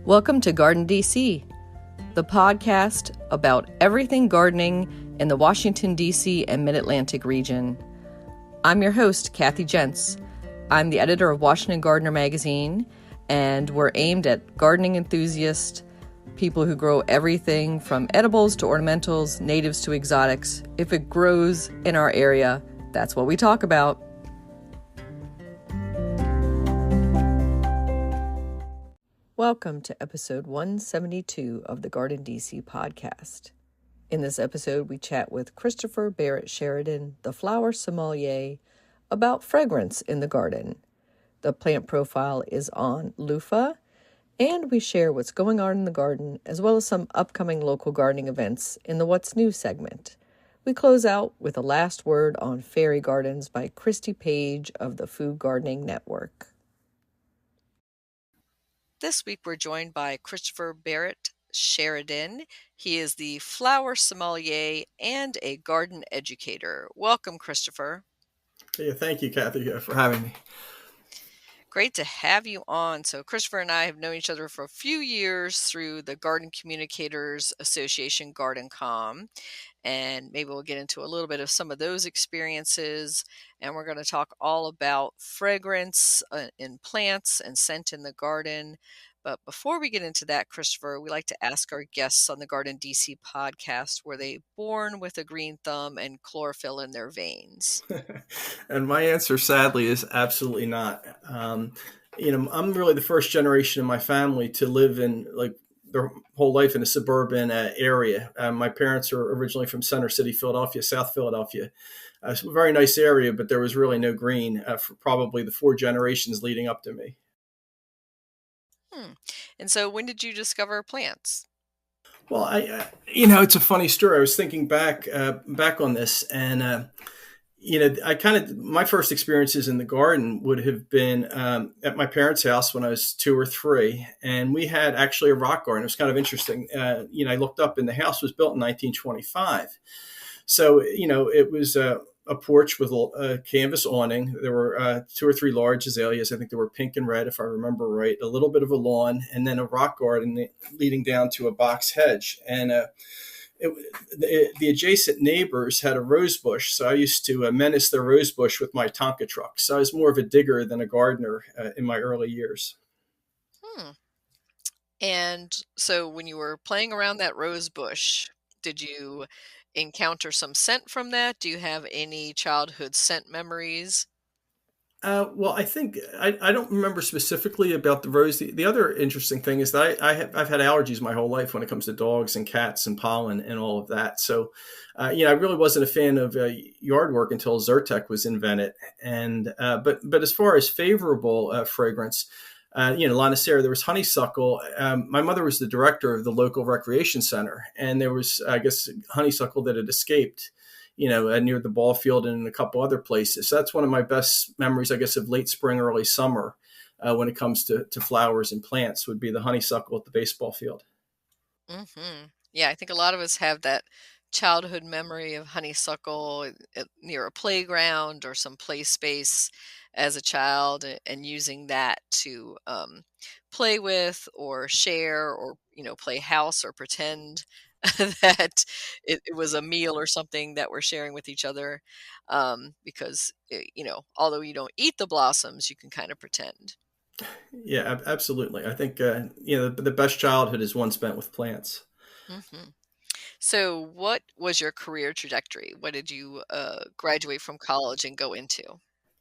Welcome to GardenDC, the podcast about everything gardening in the Washington, D.C. and Mid-Atlantic region. I'm your host, Kathy Jentz. I'm the editor of Washington Gardener magazine, and we're aimed at gardening enthusiasts, people who grow everything from edibles to ornamentals, natives to exotics. If it grows in our area, that's what we talk about. Welcome to episode 172 of the GardenDC podcast. In this episode, we chat with Christopher Barrett Sheridan, the Flower Sommelier, about fragrance in the garden. The plant profile is on Loofah, and we share what's going on in the garden, as well as some upcoming local gardening events in the What's New segment. We close out with a last word on fairy gardens by Christy Page of the Food Gardening Network. This week, we're joined by Christopher Barrett Sheridan. He is the Flower Sommelier and a garden educator. Welcome, Christopher. Yeah, thank you, Kathy, for having me. Great to have you on. So Christopher and I have known each other for a few years through the Garden Communicators Association, GardenCom. And maybe we'll get into a little bit of some of those experiences. And we're going to talk all about fragrance in plants and scent in the garden. But before we get into that, Christopher, we like to ask our guests on the GardenDC podcast, were they born with a green thumb and chlorophyll in their veins? And my answer, sadly, is absolutely not. I'm really the first generation in my family to live in their whole life in a suburban area. My parents are originally from Center City, Philadelphia, South Philadelphia. It's a very nice area, but there was really no green for probably the 4 generations leading up to me. And so when did you discover plants? Well, it's a funny story. I was thinking back on this, and my first experiences in the garden would have been at my parents' house when I was 2 or 3, and we had actually a rock garden. It was kind of interesting. I looked up, and the house was built in 1925. So, it was a porch with a canvas awning. There were 2 or 3 large azaleas. I think they were pink and red, if I remember right. A little bit of a lawn, and then a rock garden leading down to a box hedge. And the adjacent neighbors had a rose bush, so I used to menace their rose bush with my Tonka truck. So I was more of a digger than a gardener in my early years. And so when you were playing around that rose bush, did you encounter some scent from that? Do you have any childhood scent memories? Well, I think I don't remember specifically about the rose. The other interesting thing is that I've had allergies my whole life when it comes to dogs and cats and pollen and all of that. So, I really wasn't a fan of yard work until Zyrtec was invented. And but as far as favorable fragrance, Lonicera, there was honeysuckle. My mother was the director of the local recreation center, and there was, I guess, honeysuckle that had escaped, near the ball field and in a couple other places. So that's one of my best memories, I guess, of late spring, early summer when it comes to flowers and plants would be the honeysuckle at the baseball field. Mm-hmm. Yeah, I think a lot of us have that childhood memory of honeysuckle near a playground or some play space as a child and using that to play with or share or, play house or pretend that it was a meal or something that we're sharing with each other because, although you don't eat the blossoms, you can kind of pretend. Yeah, absolutely. I think, the best childhood is one spent with plants. Mm-hmm. So what was your career trajectory? What did you graduate from college and go into?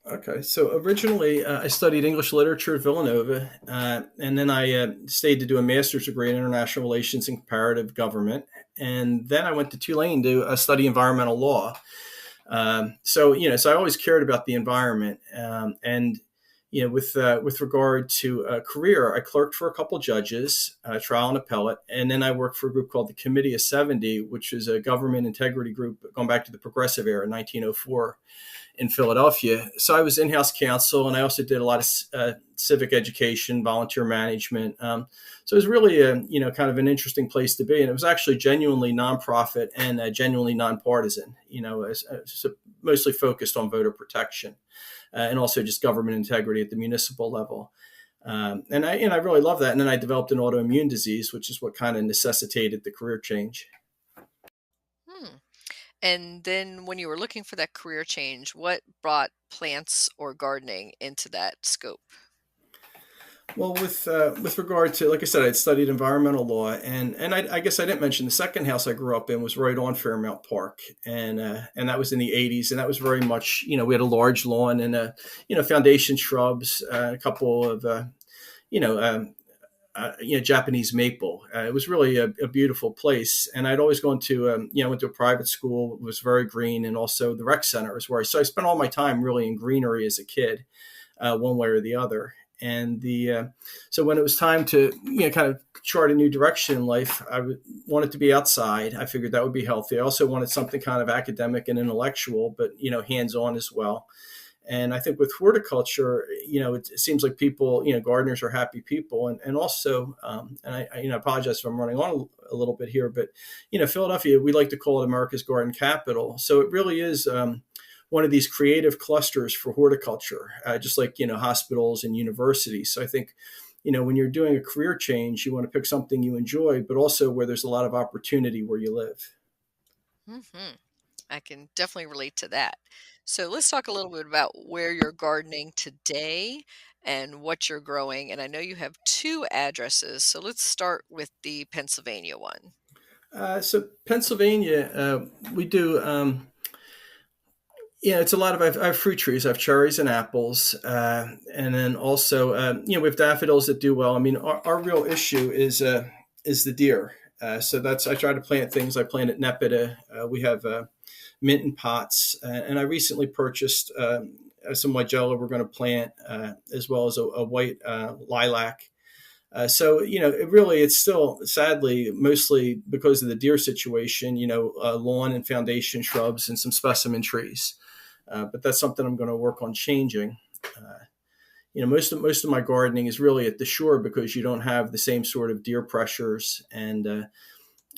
Okay, so originally I studied English literature at Villanova, and then I stayed to do a master's degree in international relations and comparative government, and then I went to Tulane to study environmental law. So I always cared about the environment, and with regard to career, I clerked for a couple judges, trial and appellate, and then I worked for a group called the Committee of 70, which is a government integrity group going back to the Progressive era, 1904. In Philadelphia. So I was in-house counsel, and I also did a lot of civic education, volunteer management. So it was really kind of an interesting place to be. And it was actually genuinely nonprofit and genuinely nonpartisan, mostly focused on voter protection and also just government integrity at the municipal level. And I really love that. And then I developed an autoimmune disease, which is what kind of necessitated the career change. Hmm. And then when you were looking for that career change, what brought plants or gardening into that scope? Well, with regard to, like I said, I'd studied environmental law, and I guess I didn't mention the second house I grew up in was right on Fairmount Park, and that was in the '80s, and that was very much, we had a large lawn and foundation shrubs, a couple of you know um, Japanese maple. It was really a beautiful place, and I'd always gone to went to a private school. It was very green, and also the rec center is where so I spent all my time really in greenery as a kid, one way or the other. And the so when it was time to kind of chart a new direction in life, wanted to be outside. I figured that would be healthy. I also wanted something kind of academic and intellectual, but hands on as well. And I think with horticulture, it seems like people, gardeners are happy people, and also, and I apologize if I'm running on a little bit here, but Philadelphia, we like to call it America's garden capital. So it really is one of these creative clusters for horticulture, just like hospitals and universities. So I think when you're doing a career change, you want to pick something you enjoy, but also where there's a lot of opportunity where you live. Hmm. I can definitely relate to that. So let's talk a little bit about where you're gardening today and what you're growing. And I know you have two addresses, so let's start with the Pennsylvania one. So Pennsylvania, we do. It's a lot of I have fruit trees. I have cherries and apples, and then also we have daffodils that do well. I mean, our real issue is the deer. So that's I try to plant things. I planted nepeta. We have mint in pots, and I recently purchased some Weigella we're going to plant, as well as a white lilac. So it really it's still sadly mostly because of the deer situation. Lawn and foundation shrubs and some specimen trees. But that's something I'm going to work on changing. Most of my gardening is really at the shore because you don't have the same sort of deer pressures, and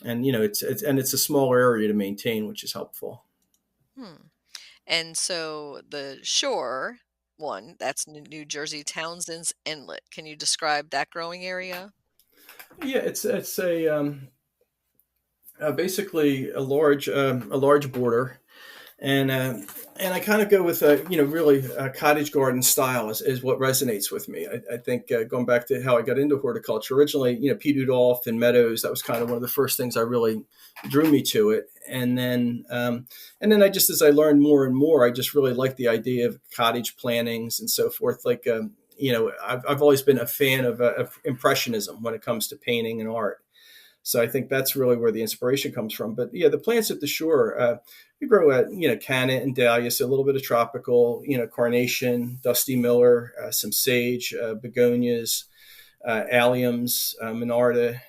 it's a smaller area to maintain, which is helpful. Hmm. And so the shore one, that's New Jersey Townsend's Inlet. Can you describe that growing area? Yeah, it's basically a large border, and I kind of go with really cottage garden style is what resonates with me. I think going back to how I got into horticulture originally, Pete Udolph and meadows, that was kind of one of the first things I really drew me to it, and then I just as I learned more and more, I just really liked the idea of cottage plantings and so forth. Like I've always been a fan of impressionism when it comes to painting and art. So I think that's really where the inspiration comes from. But yeah, the plants at the shore, we grow at canna and dahlia, so a little bit of tropical, carnation, dusty miller, some sage, begonias, alliums, monarda,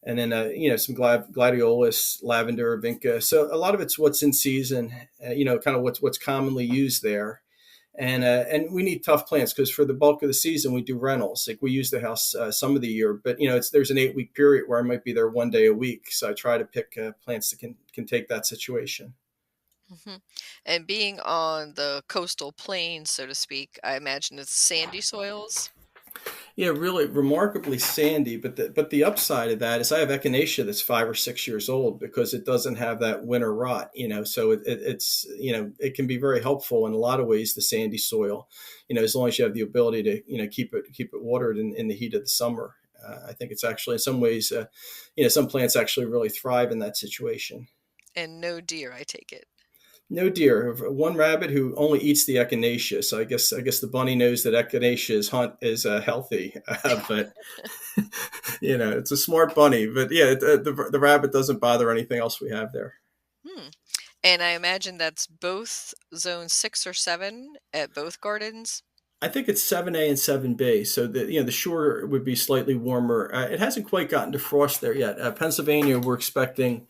and then some gladiolus, lavender, vinca. So a lot of it's what's in season, kind of what's commonly used there. And we need tough plants because for the bulk of the season we do rentals. Like we use the house some of the year, but there's an 8-week period where I might be there one day a week. So I try to pick plants that can take that situation. Hmm. And being on the coastal plain, so to speak, I imagine it's sandy soils. Yeah, really remarkably sandy. But the upside of that is I have echinacea that's 5 or 6 years old because it doesn't have that winter rot. So it's it can be very helpful in a lot of ways. The sandy soil, as long as you have the ability to keep it watered in the heat of the summer. I think it's actually in some ways, some plants actually really thrive in that situation. And no deer, I take it. No deer. One rabbit who only eats the echinacea. So I guess the bunny knows that echinacea is healthy, but it's a smart bunny. But yeah, the rabbit doesn't bother anything else we have there. Hmm. And I imagine that's both zone 6 or 7 at both gardens. I think it's 7A and 7B. So the shore would be slightly warmer. It hasn't quite gotten to frost there yet. Pennsylvania, we're expecting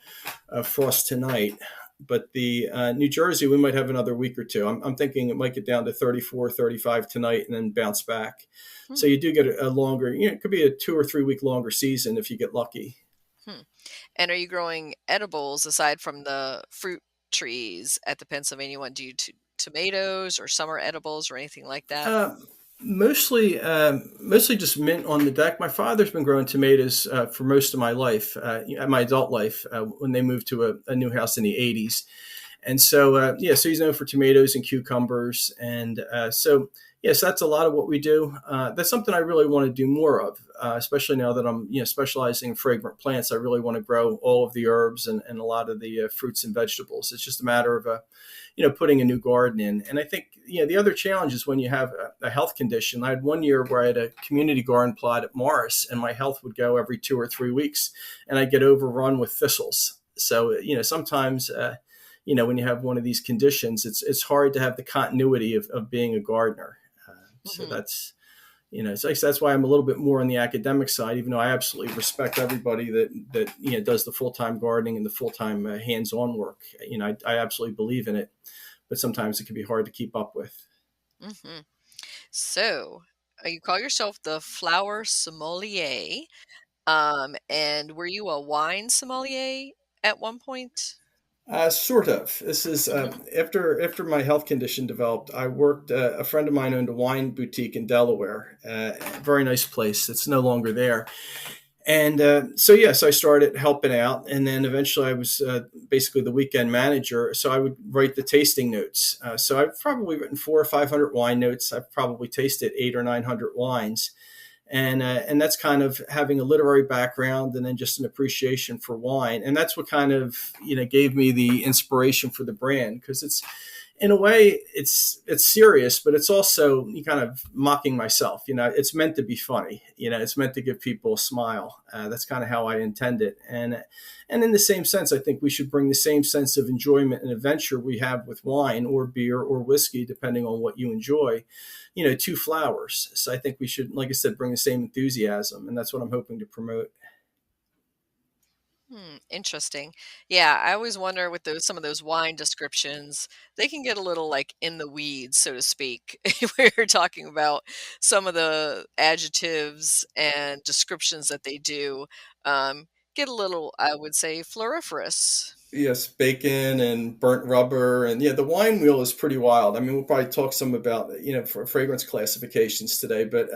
frost tonight. But the New Jersey, we might have another week or two. I'm thinking it might get down to 34, 35 tonight and then bounce back. So Hmm. you do get a longer, it could be a 2 or 3 week longer season if you get lucky. Hmm. And are you growing edibles aside from the fruit trees at the Pennsylvania one? Do you tomatoes or summer edibles or anything like that? Mostly just mint on the deck. My father's been growing tomatoes for most of my life, my adult life, when they moved to a new house in the '80s. And so, so he's known for tomatoes and cucumbers. And so that's a lot of what we do. That's something I really want to do more of, especially now that I'm, specializing in fragrant plants. I really want to grow all of the herbs and a lot of the fruits and vegetables. It's just a matter of, putting a new garden in. And I think, the other challenge is when you have a health condition. I had one year where I had a community garden plot at Morris, and my health would go every 2 or 3 weeks, and I'd get overrun with thistles. So, sometimes, when you have one of these conditions, it's hard to have the continuity of being a gardener. So Mm-hmm. that's why I'm a little bit more on the academic side, even though I absolutely respect everybody that does the full-time gardening and the full-time hands-on work. I absolutely believe in it, but sometimes it can be hard to keep up with. Mm-hmm. So, you call yourself the Flower Sommelier. And were you a wine sommelier at one point? Sort of. This is Mm-hmm. after my health condition developed. I worked. A friend of mine owned a wine boutique in Delaware. Very nice place. It's no longer there. And so I started helping out, and then eventually I was basically the weekend manager. So I would write the tasting notes. So I've probably written 400 or 500 wine notes. I've probably tasted 800 or 900 wines, and that's kind of having a literary background and then just an appreciation for wine, and that's what kind of gave me the inspiration for the brand, because it's, in a way, it's serious, but it's also kind of mocking myself. It's meant to be funny. It's meant to give people a smile. That's kind of how I intend it. And in the same sense, I think we should bring the same sense of enjoyment and adventure we have with wine or beer or whiskey, depending on what you enjoy, to flowers. So I think we should, like I said, bring the same enthusiasm, and that's what I'm hoping to promote. Interesting. Yeah, I always wonder with some of those wine descriptions, they can get a little like in the weeds, so to speak. We're talking about some of the adjectives and descriptions that they do, get a little, I would say, floriferous. Yes, bacon and burnt rubber, and yeah, the wine wheel is pretty wild. I mean, we'll probably talk some about for fragrance classifications today, but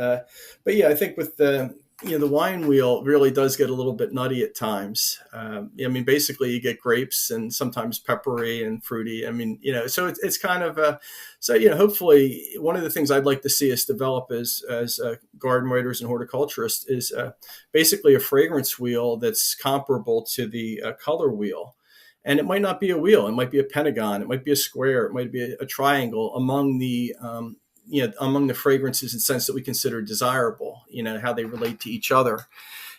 yeah, I think with the wine wheel really does get a little bit nutty at times. I mean, basically, you get grapes and sometimes peppery and fruity. I mean, so it's kind of hopefully one of the things I'd like to see us develop as garden writers and horticulturists is basically a fragrance wheel that's comparable to the color wheel. And it might not be a wheel; it might be a pentagon, it might be a square, it might be a triangle among the fragrances in the sense that we consider desirable. How they relate to each other.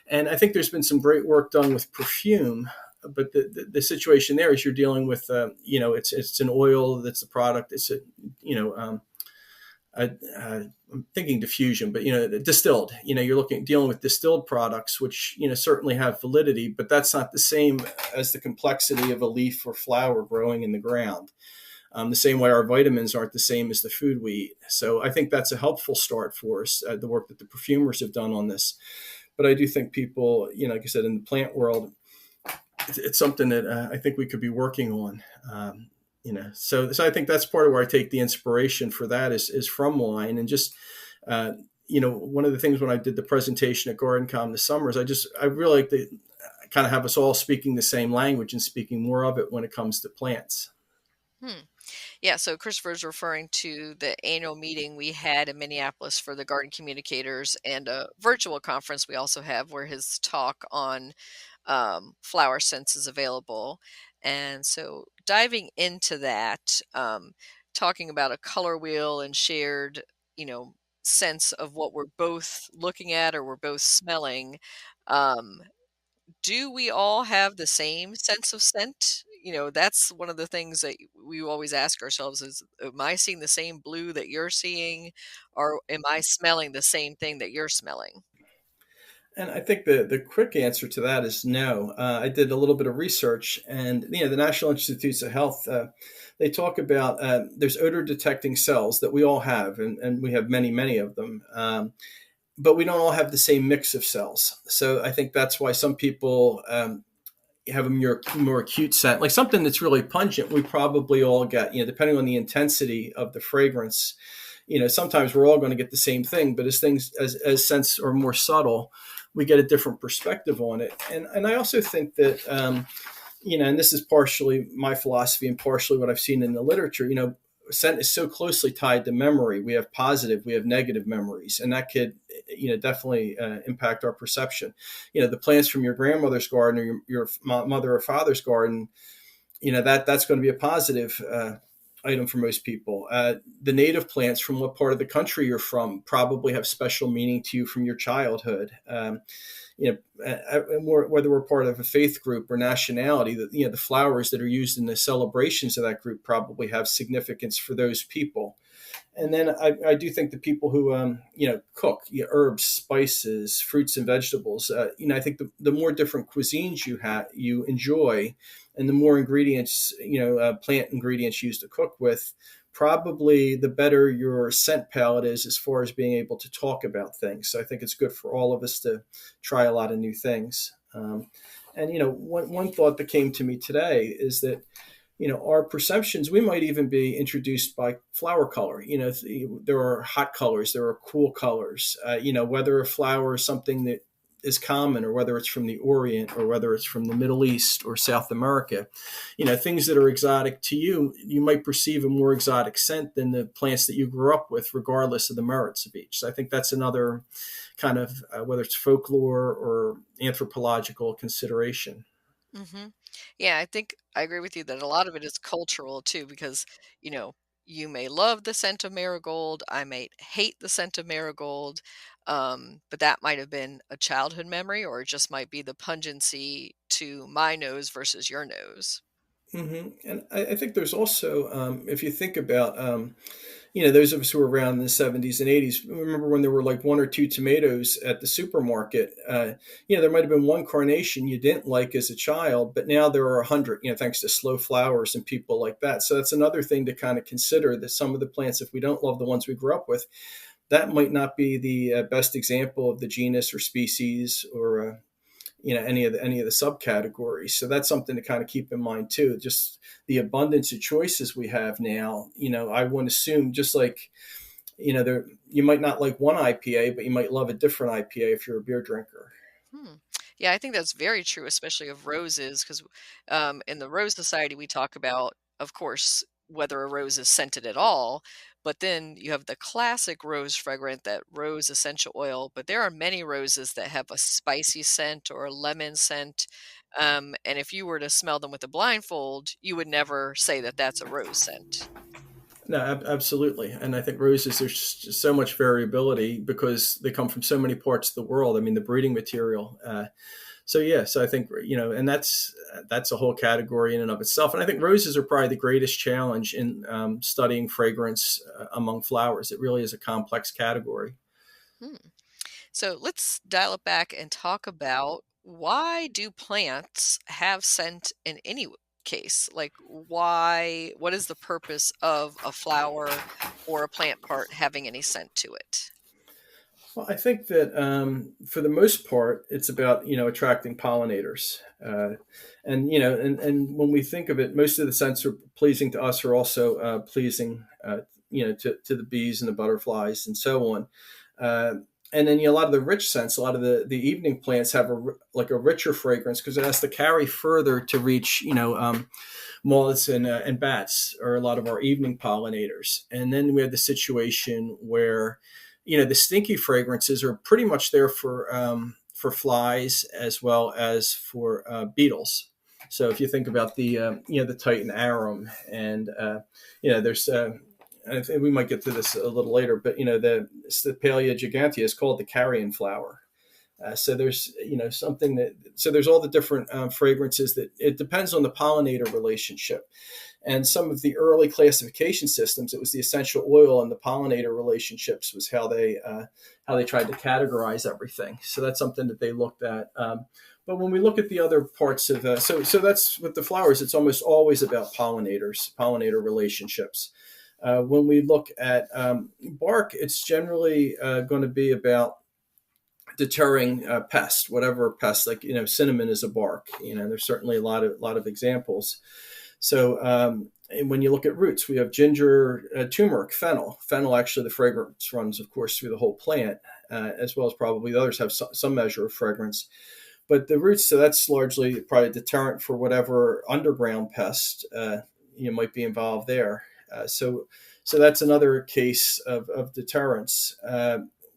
And I think there's been some great work done with perfume, but the situation there is you're dealing with it's an oil that's the product. It's I'm thinking diffusion, but distilled. You're dealing with distilled products, which certainly have validity, but that's not the same as the complexity of a leaf or flower growing in the ground. The same way our vitamins aren't the same as the food we eat. So I think that's a helpful start for us, the work that the perfumers have done on this. But I do think people, like I said, in the plant world, it's something that I think we could be working on. So I think that's part of where I take the inspiration for that is from wine. And just one of the things when I did the presentation at GardenCom this summer is I really like to kind of have us all speaking the same language and speaking more of it when it comes to plants. Hmm. Yeah, so Christopher's referring to the annual meeting we had in Minneapolis for the garden communicators and a virtual conference we also have where his talk on flower scents is available. And so diving into that, talking about a color wheel and shared, you know, sense of what we're both looking at or we're both smelling. Um, do we all have the same sense of scent? That's one of the things that we always ask ourselves is, am I seeing the same blue that you're seeing, or am I smelling the same thing that you're smelling? And I think the quick answer to that is no. I did a little bit of research, and the National Institutes of Health, they talk about there's odor detecting cells that we all have, and we have many of them. But we don't all have the same mix of cells. So I think that's why some people have a more acute scent, like something that's really pungent. We probably all get, depending on the intensity of the fragrance, sometimes we're all going to get the same thing, but as things as scents are more subtle, we get a different perspective on it. And I also think that, and this is partially my philosophy and partially what I've seen in the literature, scent is so closely tied to memory. We have positive, we have negative memories, and that could, definitely impact our perception. The plants from your grandmother's garden or your mother or father's garden, that's going to be a positive item for most people. The native plants from what part of the country you're from probably have special meaning to you from your childhood. Whether we're part of a faith group or nationality, the flowers that are used in the celebrations of that group probably have significance for those people. And then I do think the people who, cook herbs, spices, fruits, and vegetables, I think the more different cuisines you enjoy, and the more ingredients, plant ingredients used to cook with, probably the better your scent palette is as far as being able to talk about things. So I think it's good for all of us to try a lot of new things. One thought that came to me today is that, our perceptions, we might even be introduced by flower color. There are hot colors, there are cool colors, whether a flower is something that is common or whether it's from the Orient or whether it's from the Middle East or South America, things that are exotic to you, you might perceive a more exotic scent than the plants that you grew up with, regardless of the merits of each. So I think that's another kind of, whether it's folklore or anthropological consideration. Mm-hmm. Yeah, I think I agree with you that a lot of it is cultural too, because, you know, you may love the scent of marigold, I may hate the scent of marigold, but that might have been a childhood memory, or it just might be the pungency to my nose versus your nose. And I think there's also, if you think about, those of us who were around in the 70s and 80s, remember when there were like one or two tomatoes at the supermarket. There might have been one carnation you didn't like as a child, but now there are 100, thanks to slow flowers and people like that. So that's another thing to kind of consider, that some of the plants, if we don't love the ones we grew up with, that might not be the best example of the genus or species or any of the subcategories. So that's something to kind of keep in mind too. Just the abundance of choices we have now. I would assume, just like there, you might not like one IPA, but you might love a different IPA if you're a beer drinker. Hmm. Yeah, I think that's very true, especially of roses, because in the Rose Society, we talk about, of course, whether a rose is scented at all. But then you have the classic rose fragrant, that rose essential oil. But there are many roses that have a spicy scent or a lemon scent. And if you were to smell them with a blindfold, you would never say that that's a rose scent. No, absolutely. And I think roses, there's just so much variability because they come from so many parts of the world. I mean, the breeding material. So I think, and that's a whole category in and of itself. And I think roses are probably the greatest challenge in studying fragrance among flowers. It really is a complex category. Hmm. So let's dial it back and talk about, why do plants have scent in any case? Like, what is the purpose of a flower or a plant part having any scent to it? Well, I think that for the most part, it's about attracting pollinators, and when we think of it, most of the scents are pleasing to us are also pleasing, to the bees and the butterflies and so on. Uh, and then a lot of the rich scents, a lot of the evening plants have a richer fragrance because it has to carry further to reach moths and bats are a lot of our evening pollinators. And then we have the situation where the stinky fragrances are pretty much there for flies as well as for beetles. So if you think about the Titan arum, and there's I think we might get to this a little later, but the Stapelia gigantea is called the carrion flower. So there's something that, so there's all the different fragrances that it depends on the pollinator relationship. And some of the early classification systems, it was the essential oil and the pollinator relationships was how they tried to categorize everything. So that's something that they looked at. But when we look at the other parts of so that's with the flowers, it's almost always about pollinator relationships. When we look at bark, it's generally going to be about deterring pest, whatever pest, like cinnamon is a bark. There's certainly a lot of examples. So And when you look at roots, we have ginger, turmeric, fennel. Fennel, actually, the fragrance runs, of course, through the whole plant, as well as probably the others have some measure of fragrance. But the roots, so that's largely probably a deterrent for whatever underground pest might be involved there. So that's another case of deterrence.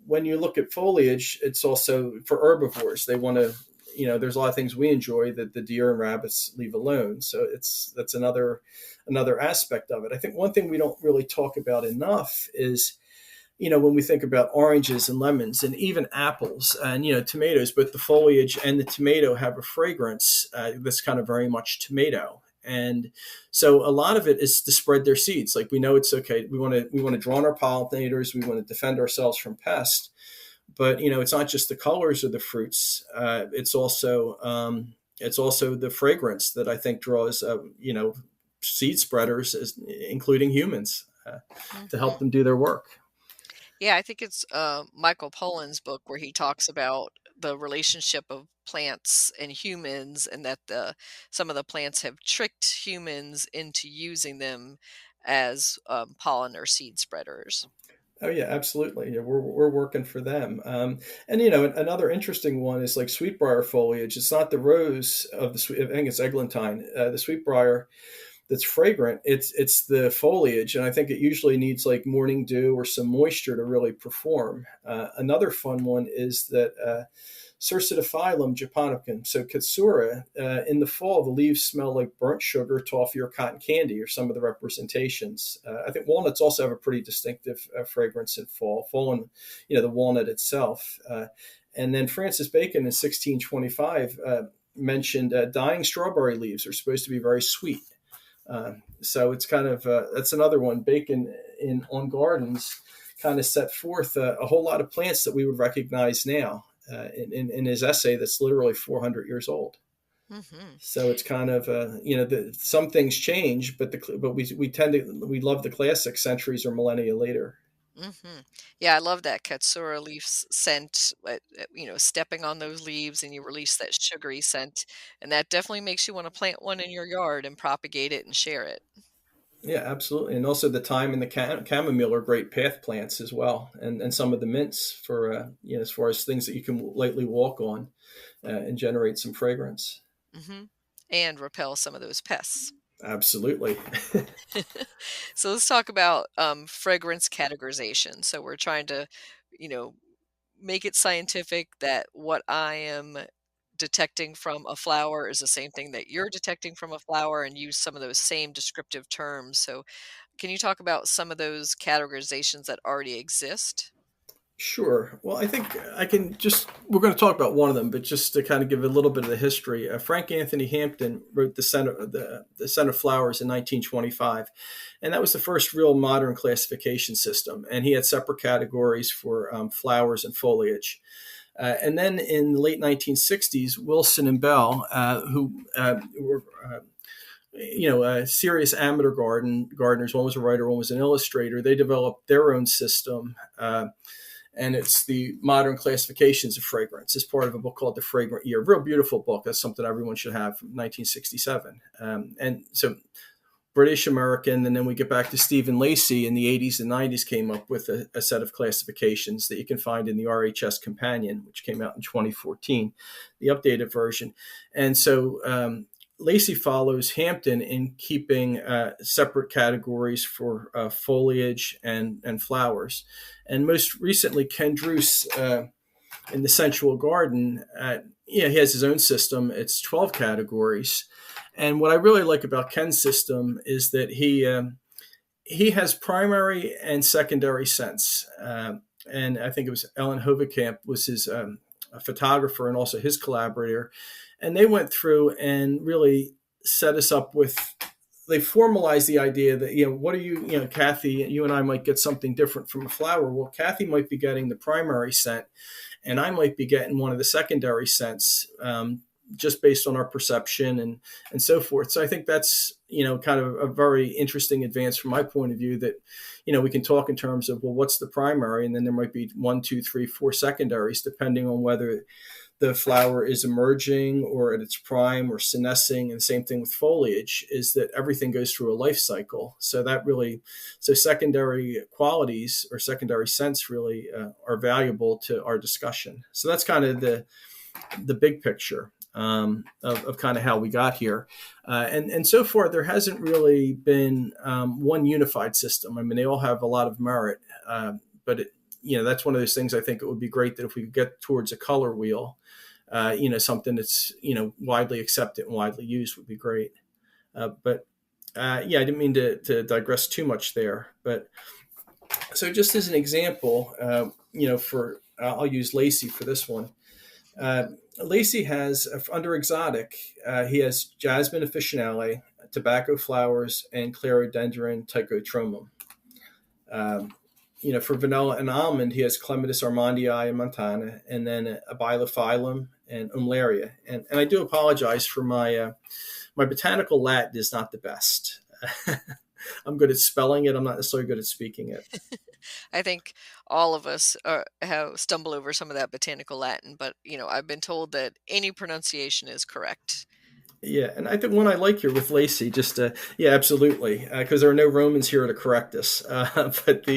When you look at foliage, it's also for herbivores. They want to, there's a lot of things we enjoy that the deer and rabbits leave alone. So that's another aspect of it. I think one thing we don't really talk about enough is, when we think about oranges and lemons and even apples and, tomatoes, both the foliage and the tomato have a fragrance that's kind of very much tomato. And so a lot of it is to spread their seeds. Like, we know it's okay. We want to draw on our pollinators. We want to defend ourselves from pests. But, it's not just the colors of the fruits. It's also the fragrance that I think draws, seed spreaders, including humans, to help them do their work. Yeah, I think it's Michael Pollan's book where he talks about the relationship of plants and humans, and that some of the plants have tricked humans into using them as pollen or seed spreaders. Oh yeah, absolutely. Yeah, we're working for them. And another interesting one is like sweetbriar foliage. It's not the rose of the sweet. I think it's eglantine. The sweetbriar that's fragrant. It's the foliage, and I think it usually needs like morning dew or some moisture to really perform. Another fun one is that Cercidophyllum japonicum. So Katsura, in the fall, the leaves smell like burnt sugar, toffee, or cotton candy, or some of the representations. I think walnuts also have a pretty distinctive fragrance in fall. Fall and, the walnut itself. And then Francis Bacon in 1625 mentioned dying strawberry leaves are supposed to be very sweet. So it's kind of, that's another one. Bacon on Gardens kind of set forth a whole lot of plants that we would recognize now. In his essay that's literally 400 years old. Mm-hmm. So it's kind of, some things change, but we love the classic centuries or millennia later. Mm-hmm. Yeah, I love that Katsura leaf scent, stepping on those leaves and you release that sugary scent. And that definitely makes you want to plant one in your yard and propagate it and share it. Yeah, absolutely. And also the thyme and the chamomile are great path plants as well. And some of the mints for, as far as things that you can lightly walk on and generate some fragrance. Mm-hmm. And repel some of those pests. Absolutely. So let's talk about fragrance categorization. So we're trying to, make it scientific that what I am detecting from a flower is the same thing that you're detecting from a flower, and use some of those same descriptive terms. So can you talk about some of those categorizations that already exist? Sure. Well, I think we're going to talk about one of them, but just to kind of give a little bit of the history, Frank Anthony Hampton wrote the Scent of Flowers in 1925. And that was the first real modern classification system. And he had separate categories for flowers and foliage. And then in the late 1960s, Wilson and Bell, who were serious amateur gardeners, one was a writer, one was an illustrator, they developed their own system. And it's the modern classifications of fragrance. It's part of a book called The Fragrant Year. Real beautiful book. That's something everyone should have from 1967. And so British American, and then we get back to Stephen Lacey in the 80s and 90s came up with a set of classifications that you can find in the RHS Companion, which came out in 2014, the updated version. And so Lacey follows Hampton in keeping separate categories for foliage and flowers. And most recently, Ken Druce in The Sensual Garden, he has his own system. It's 12 categories. And what I really like about Ken's system is that he has primary and secondary scents. And I think it was Ellen Hovekamp was his a photographer and also his collaborator. And they went through and really set us up with, they formalized the idea that, what are you, Kathy, you and I might get something different from a flower. Well, Kathy might be getting the primary scent and I might be getting one of the secondary scents, just based on our perception and so forth. So I think that's, kind of a very interesting advance from my point of view that, we can talk in terms of, well, what's the primary? And then there might be 1, 2, 3, 4 secondaries, depending on whether the flower is emerging or at its prime or senescing, and same thing with foliage, is that everything goes through a life cycle. So that really, so secondary qualities or secondary scents really are valuable to our discussion. So that's kind of the big picture of kind of how we got here. And so far, there hasn't really been one unified system. I mean, they all have a lot of merit, but that's one of those things. I think it would be great that if we could get towards a color wheel, something that's, widely accepted and widely used would be great. But I didn't mean to digress too much there. But so just as an example, I'll use Lacey for this one. Lacey has, under exotic, he has jasmine officinale, tobacco flowers, and clerodendron tychotromum. For vanilla and almond, he has Clematis armandii and montana, and then Abilophyllum and Umlaria. And I do apologize for my botanical Latin is not the best. I'm good at spelling it. I'm not necessarily good at speaking it. I think all of us have stumbled over some of that botanical Latin, but I've been told that any pronunciation is correct. Yeah, and I think one I like here with Lacey, just absolutely, because there are no Romans here to correct us. But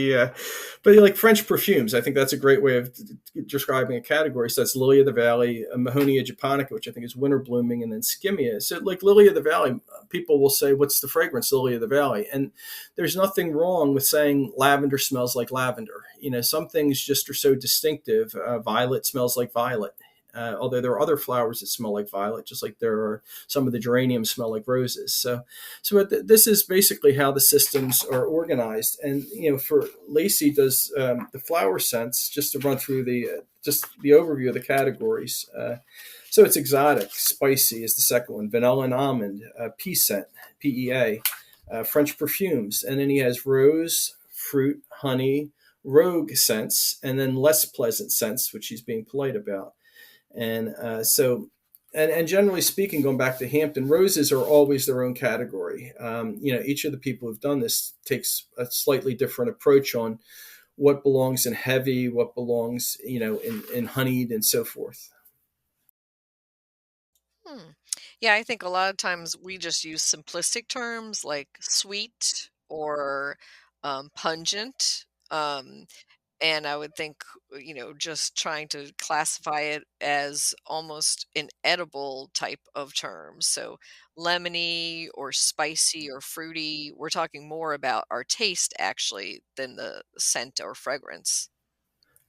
like French perfumes, I think that's a great way of describing a category. So that's Lily of the Valley, Mahonia japonica, which I think is winter blooming, and then Skimmia. So like Lily of the Valley, people will say, "What's the fragrance, Lily of the Valley?" And there's nothing wrong with saying lavender smells like lavender. Some things just are so distinctive. Violet smells like violet. Although there are other flowers that smell like violet, just like there are some of the geraniums smell like roses. So this is basically how the systems are organized. And, for Lacey does the flower scents, just to run through the overview of the categories. So it's exotic, spicy is the second one, vanilla and almond, pea scent, PEA, French perfumes. And then he has rose, fruit, honey, rogue scents, and then less pleasant scents, which he's being polite about. And and generally speaking, going back to Hampton, roses are always their own category. Each of the people who've done this takes a slightly different approach on what belongs in heavy, what belongs, in honeyed, and so forth. Yeah, I think a lot of times we just use simplistic terms like sweet or pungent. And I would think, just trying to classify it as almost an edible type of term. So lemony or spicy or fruity, we're talking more about our taste actually than the scent or fragrance.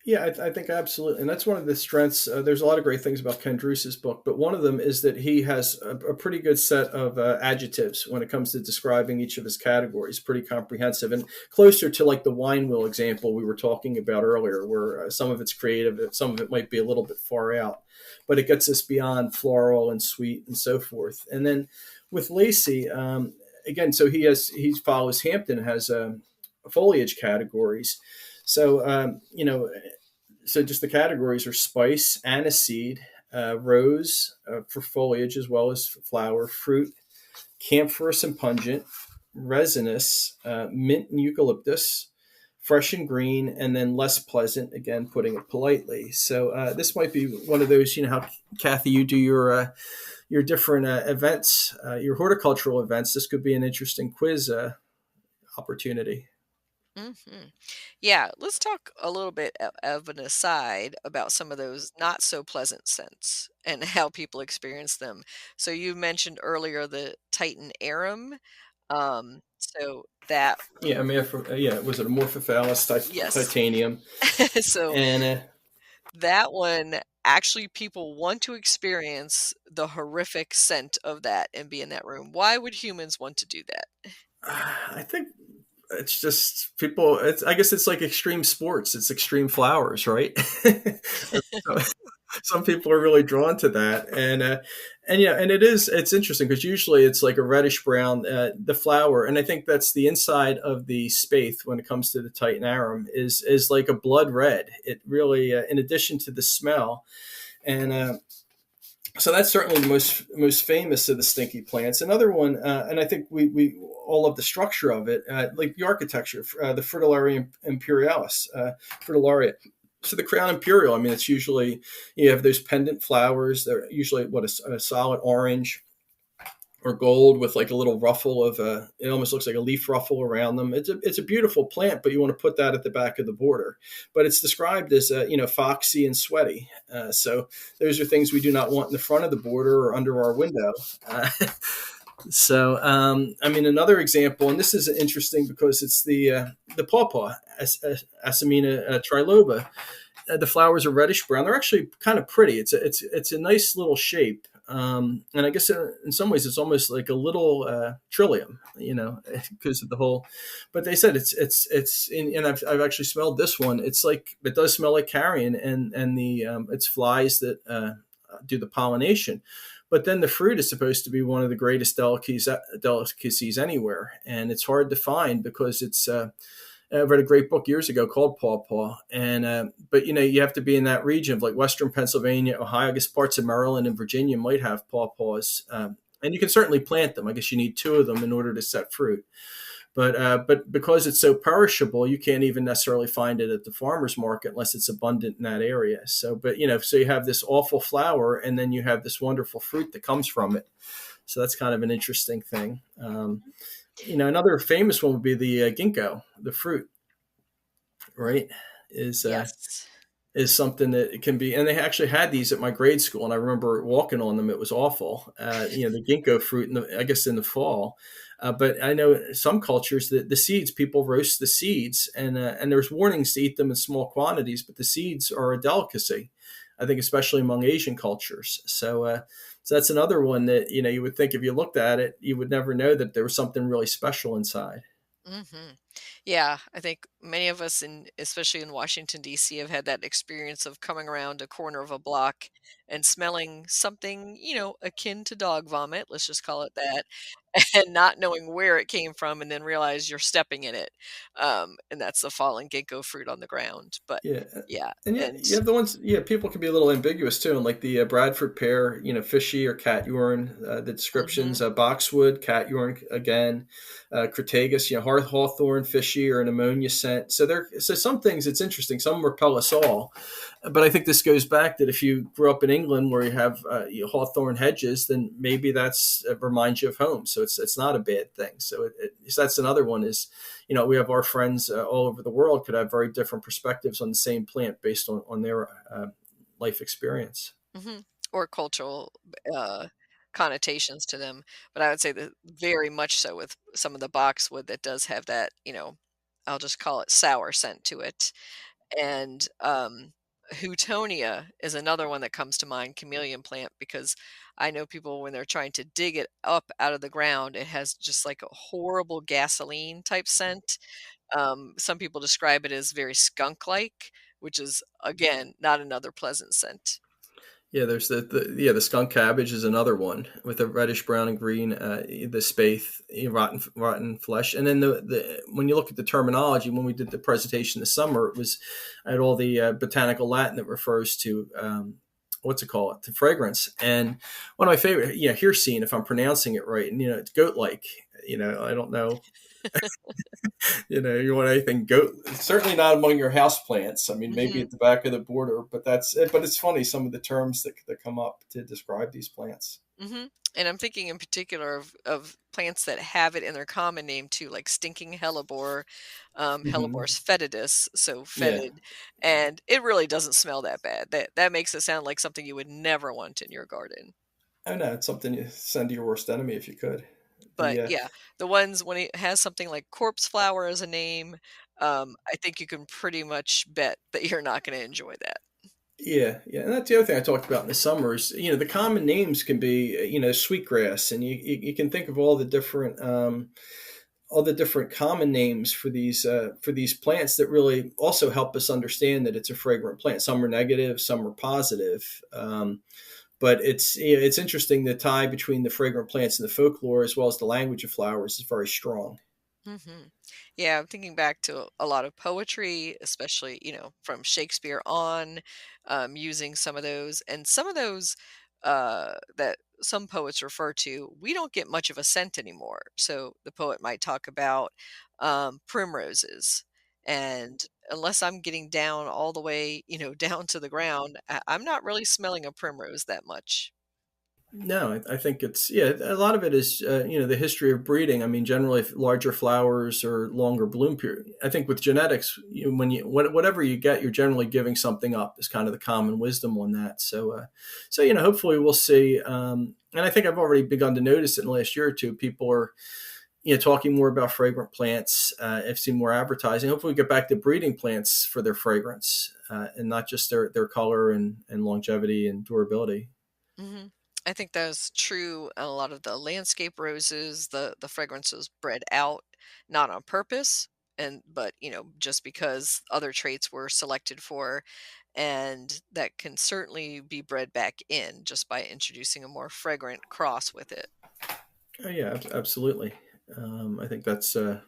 Yeah, I think absolutely. And that's one of the strengths. There's a lot of great things about Ken Druce's book, but one of them is that he has a pretty good set of adjectives when it comes to describing each of his categories, pretty comprehensive and closer to like the wine wheel example we were talking about earlier, where some of it's creative, some of it might be a little bit far out, but it gets us beyond floral and sweet and so forth. And then with Lacey, again, so he follows Hampton, has foliage categories. So, so just the categories are spice, aniseed, rose for foliage as well as for flower, fruit, camphorous and pungent, resinous, mint and eucalyptus, fresh and green, and then less pleasant, again, putting it politely. So this might be one of those, how, Kathy, you do your different events, your horticultural events. This could be an interesting quiz opportunity. Mm-hmm. Yeah, let's talk a little bit of an aside about some of those not so pleasant scents and how people experience them. So you mentioned earlier the Titan arum. So that Yeah, I mean, was it Amorphophallus yes. titanium? So And that one actually people want to experience the horrific scent of that and be in that room. Why would humans want to do that? I think it's just people. I guess it's like extreme sports. It's extreme flowers, right? Some people are really drawn to that, and it's interesting because usually it's like a reddish brown, the flower, and I think that's the inside of the spathe when it comes to the Titan arum is like a blood red. It really, in addition to the smell, and so that's certainly the most famous of the stinky plants. Another one, and I think we all love the structure of it, like the architecture, the Fritillaria imperialis, Fritillaria. So the crown imperial, I mean, it's usually you have those pendant flowers. They're usually a solid orange or gold with like a little ruffle of it almost looks like a leaf ruffle around them. It's a beautiful plant, but you want to put that at the back of the border. But it's described as foxy and sweaty. So those are things we do not want in the front of the border or under our window. Uh, I mean, another example, and this is interesting because it's the pawpaw, Asamina triloba. The flowers are reddish brown. They're actually kind of pretty. It's a nice little shape. And I guess in some ways it's almost like a little trillium, because of the whole. But they said and I've actually smelled this one. It's like it does smell like carrion, and the it's flies that do the pollination. But then the fruit is supposed to be one of the greatest delicacies anywhere, and it's hard to find because it's. I read a great book years ago called Pawpaw, and but you have to be in that region of like Western Pennsylvania, Ohio. I guess parts of Maryland and Virginia might have pawpaws, and you can certainly plant them. I guess you need two of them in order to set fruit. But because it's so perishable, you can't even necessarily find it at the farmer's market unless it's abundant in that area. So, but so you have this awful flower, and then you have this wonderful fruit that comes from it. So that's kind of an interesting thing. Another famous one would be the ginkgo, the fruit, right? Is Yes. is something that it can be, and they actually had these at my grade school, and I remember walking on them. It was awful, the ginkgo fruit, I guess in the fall. But I know some cultures that the seeds, people roast the seeds, and there's warnings to eat them in small quantities, but the seeds are a delicacy. I think, especially among Asian cultures. So that's another one that you would think if you looked at it, you would never know that there was something really special inside. Mhm. Yeah, I think many of us especially in Washington, DC, have had that experience of coming around a corner of a block and smelling something, akin to dog vomit, let's just call it that, and not knowing where it came from and then realize you're stepping in it. And that's the fallen ginkgo fruit on the ground. But Yeah, yeah, and yeah, and you have the ones. Yeah, people can be a little ambiguous too, and like the Bradford pear, fishy or cat urine. The descriptions: mhm. boxwood, cat urine again, Crataegus, hawthorn, fishy or an ammonia scent. So some things it's interesting. Some repel us all, but I think this goes back that if you grew up in England where you have hawthorn hedges, then maybe that's reminds you of home. So it's not a bad thing. So that's another one is we have our friends all over the world could have very different perspectives on the same plant based on their life experience. Mhm. Or cultural, uh, connotations to them, but I would say that very much so with some of the boxwood that does have that, I'll just call it sour scent to it, and, Houtonia is another one that comes to mind, chameleon plant, because I know people when they're trying to dig it up out of the ground, it has just like a horrible gasoline type scent. Some people describe it as very skunk-like, which is, again, not another pleasant scent. Yeah, there's the skunk cabbage is another one with a reddish brown and green the spathe rotten flesh, and then the when you look at the terminology when we did the presentation this summer, it was I had all the botanical Latin that refers to what's it called to fragrance, and one of my favorite hircine if I'm pronouncing it right, and it's goat like, I don't know. You want anything goat? Certainly not among your house plants. I mean, maybe Mhm. at the back of the border, but that's it. But it's funny some of the terms that come up to describe these plants. Mhm. And I'm thinking in particular of plants that have it in their common name too, like stinking hellebore, Hmm. Helleborus fetidus, so Yeah. fetid, and it really doesn't smell that bad. That makes it sound like something you would never want in your garden. I know it's something you send to your worst enemy if you could. But The yeah, the ones when it has something like corpse flower as a name, I think you can pretty much bet that you're not going to enjoy that. Yeah, and that's the other thing I talked about in the summer is the common names can be sweetgrass, and you can think of all the different common names for these plants that really also help us understand that it's a fragrant plant. Some are negative, some are positive. But it's interesting the tie between the fragrant plants and the folklore as well as the language of flowers is very strong. Mhm. Yeah, I'm thinking back to a lot of poetry, especially, from Shakespeare on, using some of those. And some of those that some poets refer to, we don't get much of a scent anymore. So the poet might talk about primroses and unless I'm getting down all the way, down to the ground, I'm not really smelling a primrose that much. No, I think it's yeah. A lot of it is the history of breeding. I mean, generally, if larger flowers or longer bloom period. I think with genetics, whatever you get, you're generally giving something up. Is kind of the common wisdom on that. So hopefully we'll see. And I think I've already begun to notice it in the last year or two. People are talking more about fragrant plants. I've seen more advertising. Hopefully, we get back to breeding plants for their fragrance and not just their color and longevity and durability. hmm I think that's true. A lot of the landscape roses, the fragrance was bred out, not on purpose, but just because other traits were selected for, and that can certainly be bred back in just by introducing a more fragrant cross with it. Oh, yeah, absolutely. I think that's I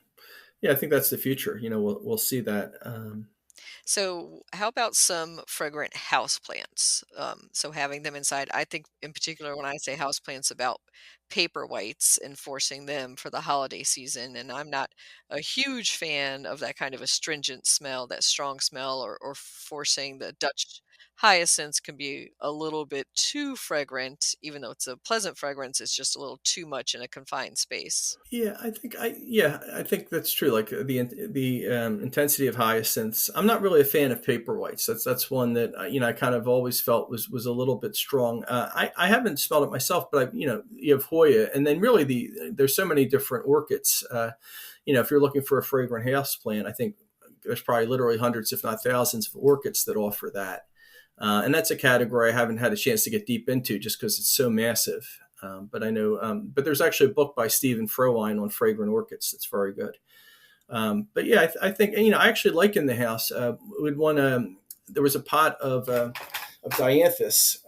think that's the future. We'll see that. So, how about some fragrant houseplants? So, having them inside, I think in particular when I say houseplants about paper whites, enforcing them for the holiday season. And I'm not a huge fan of that kind of astringent smell, that strong smell, or forcing the Dutch hyacinths can be a little bit too fragrant, even though it's a pleasant fragrance, it's just a little too much in a confined space. I think that's true. Like the intensity of hyacinths. I'm not really a fan of paper whites. That's one that I kind of always felt was a little bit strong. I haven't smelled it myself, but you have Hoya, and then really there's so many different orchids. If you're looking for a fragrant house plant, I think there's probably literally hundreds, if not thousands, of orchids that offer that. And that's a category I haven't had a chance to get deep into just because it's so massive. But I know, but there's actually a book by Stephen Frowine on fragrant orchids that's very good. But yeah, I think, I actually like in the house, we'd want to, there was a pot of dianthus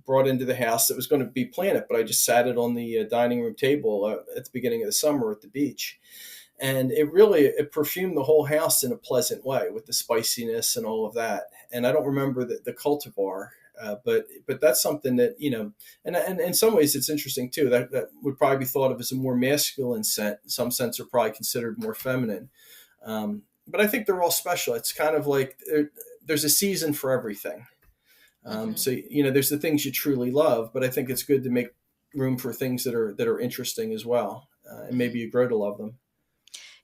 brought into the house that was going to be planted, but I just sat it on the dining room table at the beginning of the summer at the beach. And it perfumed the whole house in a pleasant way with the spiciness and all of that. And I don't remember the cultivar, but that's something that and in some ways it's interesting too. That would probably be thought of as a more masculine scent. Some scents are probably considered more feminine, but I think they're all special. It's kind of like there's a season for everything. hmm So there's the things you truly love, but I think it's good to make room for things that are interesting as well, and hmm maybe you grow to love them.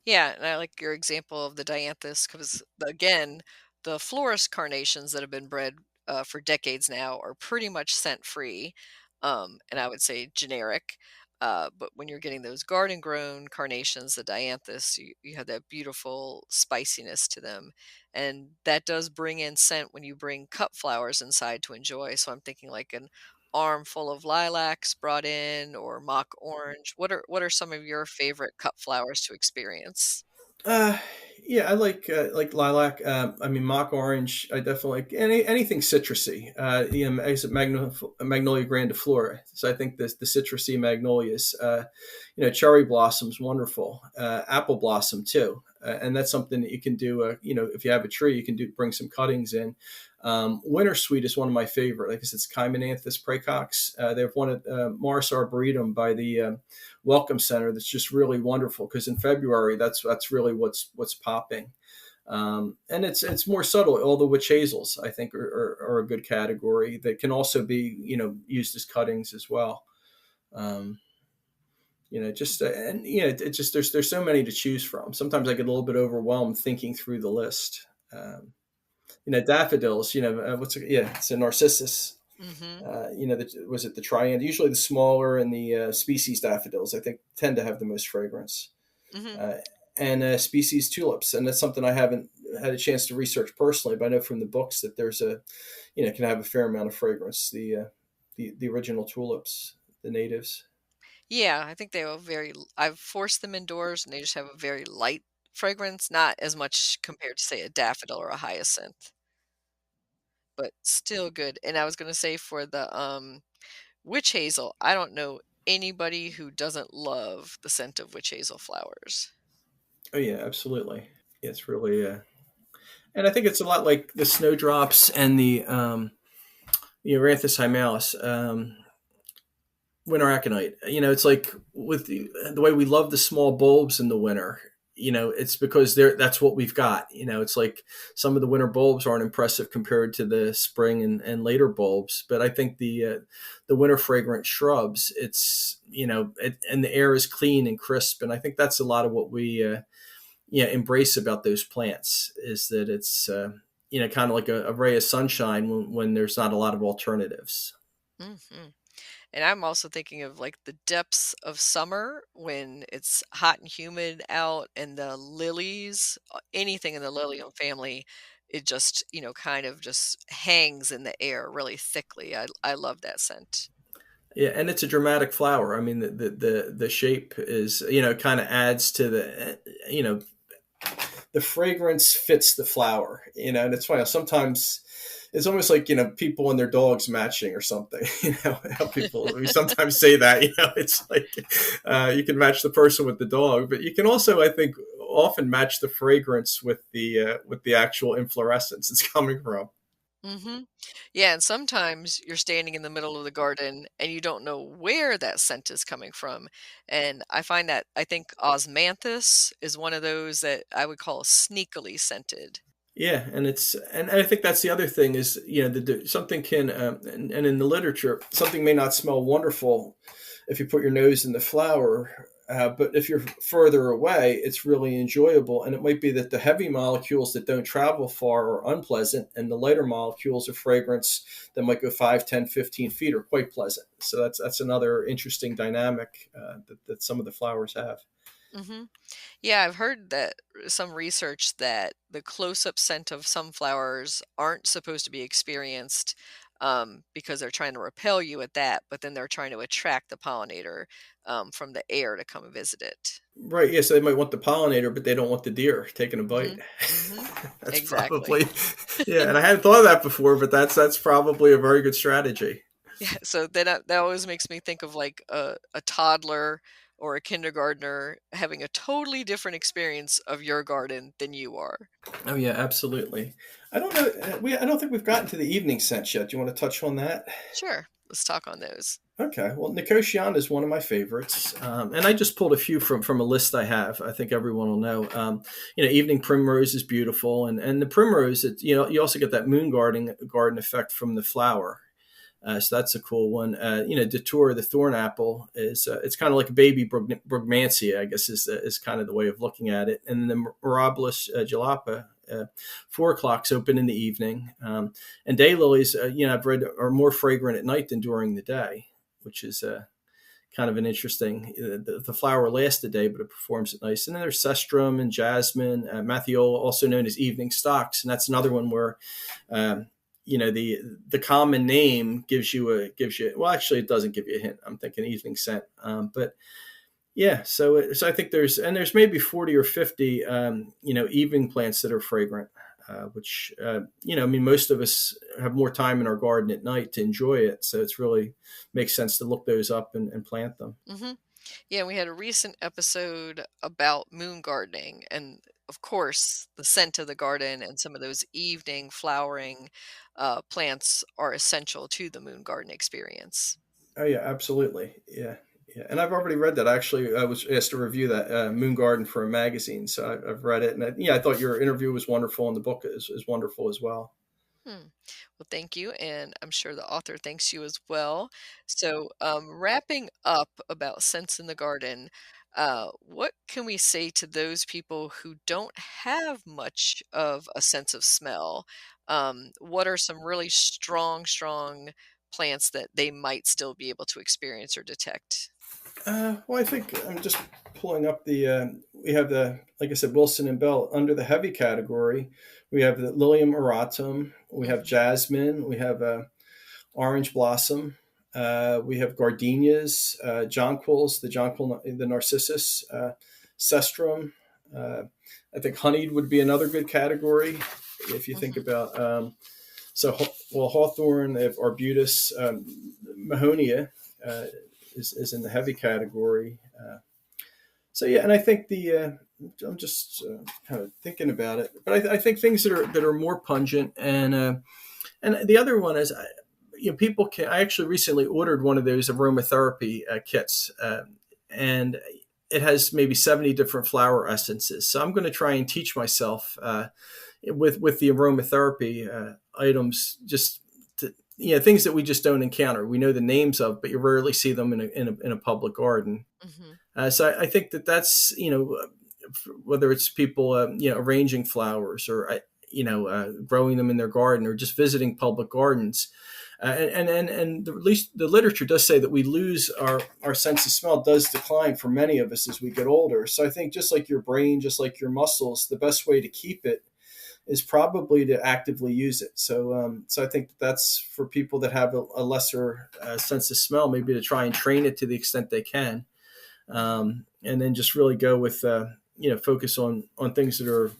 Yeah, and I like your example of the dianthus because, again, the florist carnations that have been bred for decades now are pretty much scent free, and I would say generic. But when you're getting those garden grown carnations, the dianthus, you have that beautiful spiciness to them. And that does bring in scent when you bring cut flowers inside to enjoy. So I'm thinking like an armful of lilacs brought in or mock orange. What are some of your favorite cut flowers to experience? Uh, yeah, I like lilac. I mean, mock orange. I definitely like anything citrusy. Is it Magnolia grandiflora? So I think the citrusy magnolias. Cherry blossoms, wonderful. Apple blossom too, and that's something that you can do. If you have a tree, you can bring some cuttings in. Winter sweet is one of my favorite. I guess it's Chimonanthus praecox. They have one at Morris Arboretum by the Welcome Center that's just really wonderful because in February that's really what's popping. And it's more subtle. All the witch hazels I think are a good category that can also be used as cuttings as well. Um, just and it just there's so many to choose from. Sometimes I get a little bit overwhelmed thinking through the list. Daffodils. It's a narcissus. Mhm, Was it the triand? Usually the smaller and the species daffodils, I think, tend to have the most fragrance. mhm. Uh, and species tulips, and that's something I haven't had a chance to research personally, but I know from the books that there's can have a fair amount of fragrance. The original tulips, the natives. Yeah, I think they have a I've forced them indoors, and they just have a very light fragrance, not as much compared to, say, a daffodil or a hyacinth, but still good. And I was gonna say for the, witch hazel, I don't know anybody who doesn't love the scent of witch hazel flowers. Oh yeah, absolutely. It's really, and I think it's a lot like the snowdrops and the Eranthus hymalis. Winter aconite. It's like with the way we love the small bulbs in the winter. it's because that's what we've got. It's like some of the winter bulbs aren't impressive compared to the spring and later bulbs. But I think the winter fragrant shrubs, it's, and the air is clean and crisp. And I think that's a lot of what we, embrace about those plants, is that it's, kind of like a ray of sunshine when there's not a lot of alternatives. Hmm. And I'm also thinking of like the depths of summer when it's hot and humid out, and the lilies, anything in the lilium family, it just, kind of just hangs in the air really thickly. I love that scent. Yeah, and it's a dramatic flower. I mean, the shape is, kind of adds to the fragrance fits the flower, and it's funny. Sometimes it's almost like, people and their dogs matching or something. How we sometimes say that, it's like, you can match the person with the dog, but you can also, I think, often match the fragrance with the actual inflorescence it's coming from. Hmm. Yeah, and sometimes you're standing in the middle of the garden and you don't know where that scent is coming from. And I think osmanthus is one of those that I would call sneakily scented. Yeah, and I think that's the other thing is, something can, and in the literature, something may not smell wonderful if you put your nose in the flower, but if you're further away, it's really enjoyable. And it might be that the heavy molecules that don't travel far are unpleasant, and the lighter molecules of fragrance that might go 5, 10, 15 feet are quite pleasant. So that's another interesting dynamic, that some of the flowers have. Hmm. Yeah, I've heard that some research that the close-up scent of some flowers aren't supposed to be experienced, because they're trying to repel you at that, but then they're trying to attract the pollinator, from the air to come and visit it. Right. Yeah. So they might want the pollinator, but they don't want the deer taking a bite. Hmm. Hmm. That's Exactly. probably, yeah. And I hadn't thought of that before, but that's probably a very good strategy. Yeah, so then that always makes me think of like a toddler or a kindergartner having a totally different experience of your garden than you are. Oh yeah, absolutely. I don't know. I don't think we've gotten to the evening scents yet. Do you want to touch on that? Sure, let's talk on those. Okay. Well, Nicotiana is one of my favorites, and I just pulled a few from a list I have. I think everyone will know. Evening primrose is beautiful, and the primrose, you also get that moon garden effect from the flower. So that's a cool one. Datura, the thorn apple, is it's kind of like a baby brugmansia, I guess is kind of the way of looking at it. And then the Mirabilis jalapa, 4 o'clock's open in the evening. And daylilies, I've read, are more fragrant at night than during the day, which is kind of an interesting. The flower lasts a day, but it performs at night. And then there's cestrum and jasmine, Mathiola, also known as evening stocks, and that's another one where. The common name gives you well, actually it doesn't give you a hint. I'm thinking evening scent, but yeah. So I think there's maybe 40 or 50 evening plants that are fragrant, which I mean, most of us have more time in our garden at night to enjoy it, so it's really makes sense to look those up and plant them. Hmm. Yeah, we had a recent episode about moon gardening, and of course, the scent of the garden and some of those evening flowering plants are essential to the moon garden experience. Oh yeah, absolutely. Yeah. Yeah, and I've already read that. Actually, I was asked to review that Moon Garden for a magazine, so I've read it, and I thought your interview was wonderful, and the book is wonderful as well. Hmm. Well, thank you, and I'm sure the author thanks you as well. So, wrapping up about scents in the garden, what can we say to those people who don't have much of a sense of smell? What are some really strong plants that they might still be able to experience or detect? Well, I think I'm just pulling up we have like I said, Wilson and Bell under the heavy category. We have the Lilium auratum, we have Hmm. jasmine, we have orange blossom, we have gardenias, jonquils, the narcissus, cestrum. Uh, I think honeyed would be another good category if you think Hmm. about. Hawthorn, they have arbutus, mahonia. Is in the heavy category. So yeah, and I think I'm just kind of thinking about it, but I think things that are more pungent, and the other one is, people can. I actually recently ordered one of those aromatherapy kits, and it has maybe 70 different flower essences. So I'm going to try and teach myself with the aromatherapy items, just to, things that we just don't encounter. We know the names of, but you rarely see them in a public garden. Mm-hmm. So I think that's, whether it's people, arranging flowers or, growing them in their garden or just visiting public gardens. And at least the literature does say that we lose our sense of smell does decline for many of us as we get older. So I think just like your brain, just like your muscles, the best way to keep it is probably to actively use it. So I think that's for people that have a lesser sense of smell, maybe to try and train it to the extent they can. And then just really go with, focus on things that are,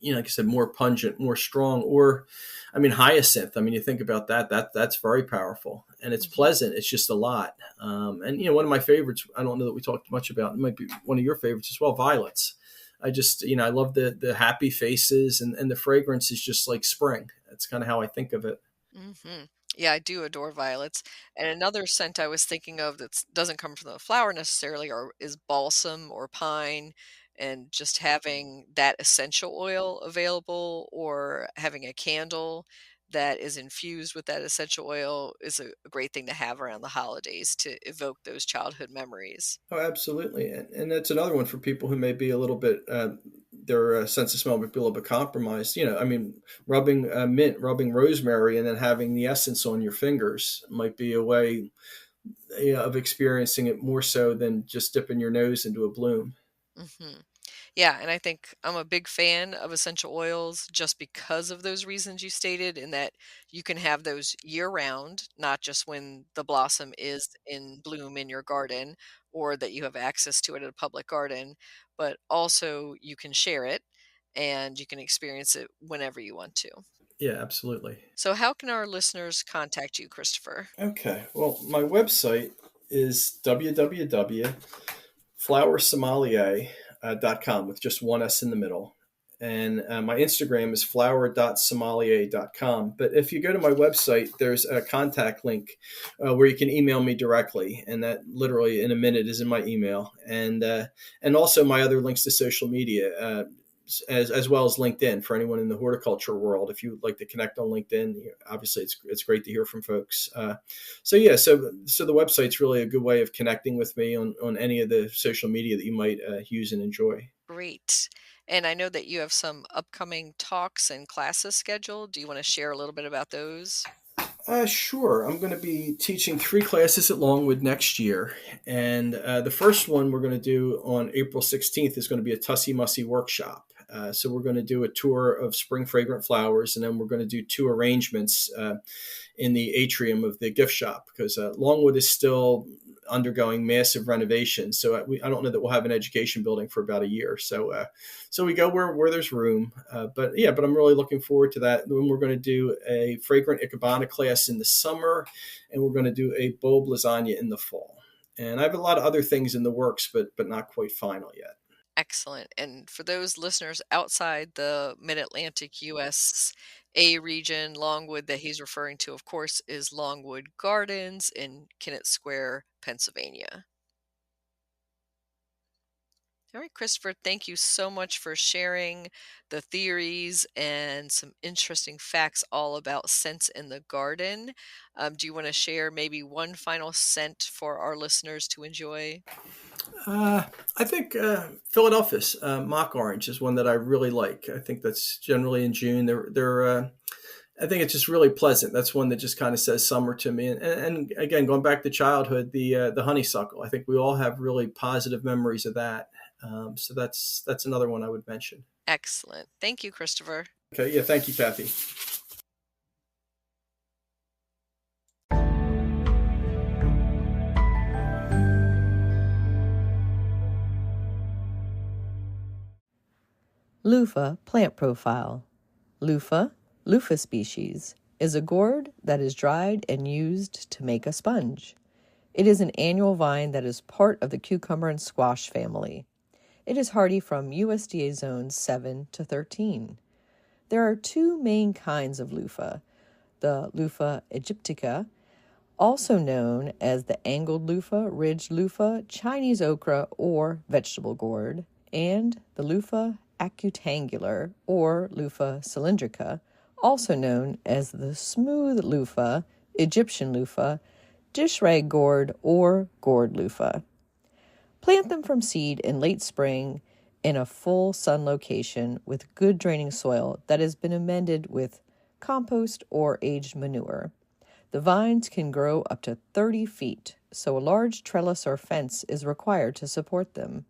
like I said, more pungent, more strong, or, hyacinth. You think about that's very powerful and it's pleasant. It's just a lot. And, one of my favorites, I don't know that we talked much about, it might be one of your favorites as well, violets. I just, I love the happy faces and the fragrance is just like spring. That's kind of how I think of it. Mm-hmm. Yeah, I do adore violets. And another scent I was thinking of that doesn't come from the flower necessarily is balsam or pine. And just having that essential oil available or having a candle that is infused with that essential oil is a great thing to have around the holidays to evoke those childhood memories. Oh, absolutely. And that's another one for people who may be a little bit, their sense of smell might be a little bit compromised. Rubbing mint, rubbing rosemary, and then having the essence on your fingers might be a way, of experiencing it more so than just dipping your nose into a bloom. Hmm. Yeah, and I think I'm a big fan of essential oils just because of those reasons you stated, in that you can have those year round, not just when the blossom is in bloom in your garden or that you have access to it at a public garden, but also you can share it and you can experience it whenever you want to. Yeah, absolutely. So, how can our listeners contact you, Christopher? Okay. Well, my website is www.flowersommelier.com with just one S in the middle. And my Instagram is flower.sommelier.com. But if you go to my website, there's a contact link where you can email me directly. And that literally in a minute is in my email. And also my other links to social media, as well as LinkedIn for anyone in the horticulture world. If you would like to connect on LinkedIn, obviously it's great to hear from folks. So the website's really a good way of connecting with me on any of the social media that you might use and enjoy. Great. And I know that you have some upcoming talks and classes scheduled. Do you want to share a little bit about those? Sure. I'm going to be teaching 3 classes at Longwood next year. And the first one we're going to do on April 16th is going to be a Tussie Mussy workshop. So we're going to do a tour of spring fragrant flowers, and then we're going to do 2 arrangements in the atrium of the gift shop, because Longwood is still undergoing massive renovations. So I don't know that we'll have an education building for about a year. So we go where there's room. But I'm really looking forward to that. Then we're going to do a fragrant Ikebana class in the summer, and we're going to do a bulb lasagna in the fall. And I have a lot of other things in the works, but not quite final yet. Excellent. And for those listeners outside the Mid-Atlantic USA region, Longwood that he's referring to, of course, is Longwood Gardens in Kennett Square, Pennsylvania. All right, Christopher, thank you so much for sharing the theories and some interesting facts all about scents in the garden. Do you want to share maybe one final scent for our listeners to enjoy? I think Philadelphus mock orange is one that I really like. I think that's generally in June. I think it's just really pleasant. That's one that just kind of says summer to me. And again, going back to childhood, the honeysuckle. I think we all have really positive memories of that. So that's another one I would mention. Excellent. Thank you, Christopher. Okay. Yeah. Thank you, Kathy. Loofah plant profile. Loofah species, is a gourd that is dried and used to make a sponge. It is an annual vine that is part of the cucumber and squash family. It is hardy from USDA zones 7 to 13. There are 2 main kinds of loofah, the Loofah aegyptica, also known as the angled loofah, ridged loofah, Chinese okra, or vegetable gourd, and the loofah accutangular, or loofah cylindrica, also known as the smooth loofah, Egyptian loofah, dish rag gourd, or gourd loofah. Plant them from seed in late spring in a full sun location with good draining soil that has been amended with compost or aged manure. The vines can grow up to 30 feet, so a large trellis or fence is required to support them.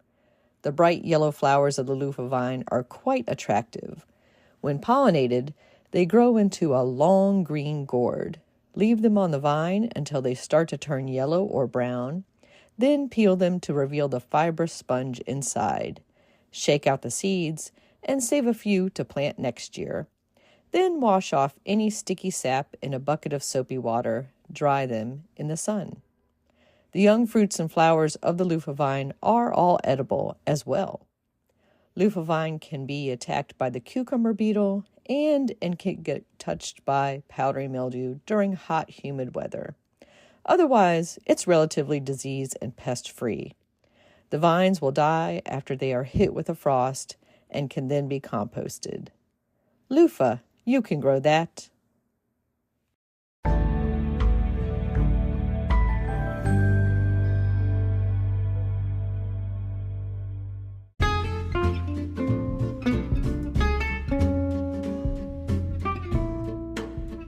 The bright yellow flowers of the loofah vine are quite attractive. When pollinated, they grow into a long green gourd. Leave them on the vine until they start to turn yellow or brown. Then peel them to reveal the fibrous sponge inside. Shake out the seeds and save a few to plant next year. Then wash off any sticky sap in a bucket of soapy water. Dry them in the sun. The young fruits and flowers of the loofah vine are all edible as well. Loofah vine can be attacked by the cucumber beetle and can get touched by powdery mildew during hot, humid weather. Otherwise, it's relatively disease and pest-free. The vines will die after they are hit with a frost and can then be composted. Loofah, you can grow that.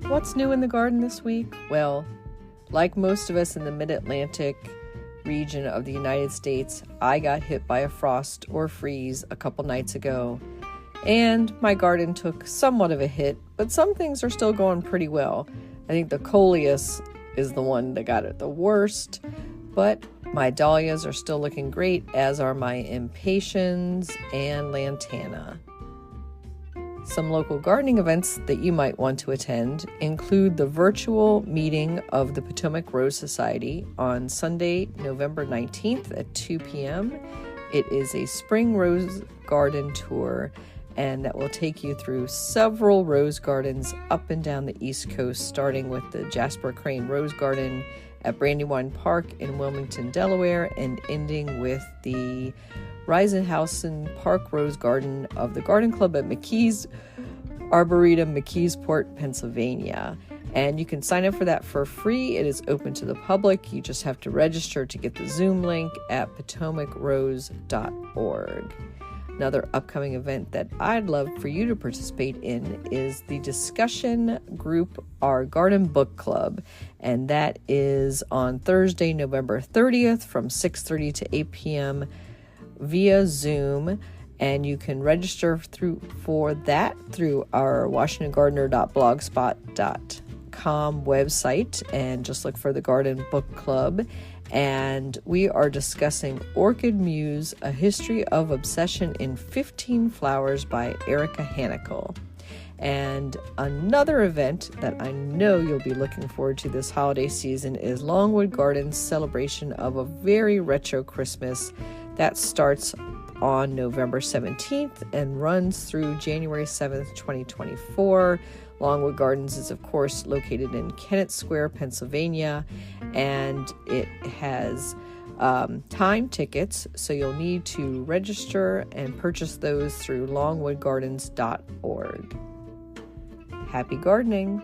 What's new in the garden this week? Well, like most of us in the mid-Atlantic region of the United States, I got hit by a frost or freeze a couple nights ago, and my garden took somewhat of a hit, but some things are still going pretty well. I think the coleus is the one that got it the worst, but my dahlias are still looking great, as are my impatiens and lantana. Some local gardening events that you might want to attend include the virtual meeting of the Potomac Rose Society on Sunday, November 19th at 2 p.m. It is a spring rose garden tour, and that will take you through several rose gardens up and down the East Coast, starting with the Jasper Crane Rose Garden at Brandywine Park in Wilmington, Delaware, and ending with the Reisenhausen Park Rose Garden of the Garden Club at McKee's Arboretum, McKeesport, Pennsylvania. And you can sign up for that for free. It is open to the public. You just have to register to get the Zoom link at potomacriose.org. Another upcoming event that I'd love for you to participate in is the discussion group, our Garden Book Club, and that is on Thursday, November 30th from 6:30 to 8 p.m. via Zoom, and you can register for that through our washingtongardener.blogspot.com website, and just look for the Garden Book Club. And we are discussing Orchid Muse, A History of Obsession in 15 Flowers by Erica Hanikel. And another event that I know you'll be looking forward to this holiday season is Longwood Garden's celebration of a very retro Christmas that starts on November 17th and runs through January 7th, 2024. Longwood Gardens is, of course, located in Kennett Square, Pennsylvania, and it has time tickets, so you'll need to register and purchase those through longwoodgardens.org. Happy gardening!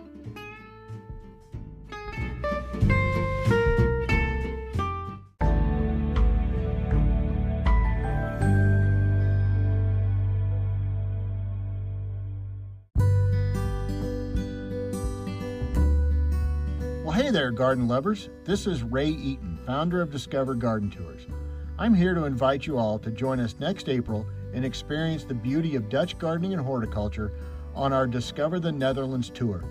Hey there, garden lovers. This is Ray Eaton, founder of Discover Garden Tours. I'm here to invite you all to join us next April and experience the beauty of Dutch gardening and horticulture on our Discover the Netherlands tour.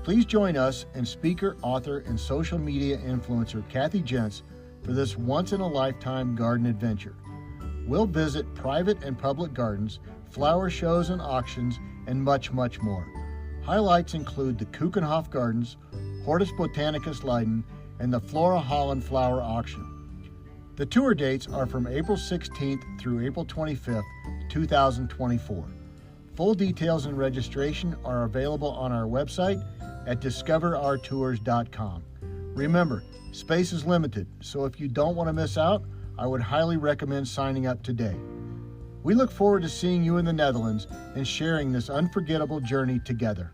Please join us and speaker, author, and social media influencer Kathy Jentz for this once-in-a-lifetime garden adventure. We'll visit private and public gardens, flower shows and auctions, and much, much more. Highlights include the Keukenhof Gardens, Hortus Botanicus Leiden, and the Flora Holland Flower Auction. The tour dates are from April 16th through April 25th, 2024. Full details and registration are available on our website at discoverourtours.com. Remember, space is limited, so if you don't want to miss out, I would highly recommend signing up today. We look forward to seeing you in the Netherlands and sharing this unforgettable journey together.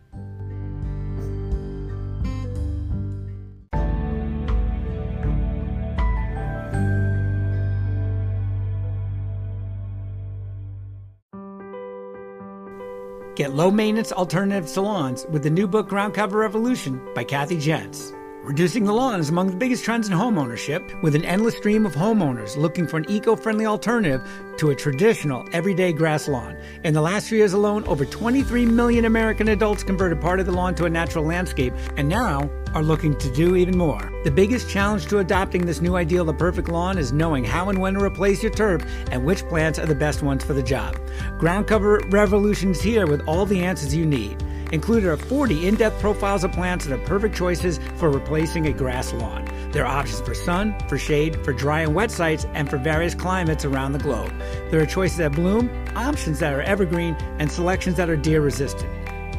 Get low-maintenance alternatives to lawns with the new book Ground Cover Revolution by Kathy Jentz. Reducing the lawn is among the biggest trends in homeownership, with an endless stream of homeowners looking for an eco-friendly alternative to a traditional, everyday grass lawn. In the last 3 years alone, over 23 million American adults converted part of the lawn to a natural landscape, and now are looking to do even more. The biggest challenge to adopting this new ideal of the perfect lawn is knowing how and when to replace your turf and which plants are the best ones for the job. Ground Cover Revolution is here with all the answers you need. Included are 40 in-depth profiles of plants that are perfect choices for replacing a grass lawn. There are options for sun, for shade, for dry and wet sites, and for various climates around the globe. There are choices that bloom, options that are evergreen, and selections that are deer-resistant.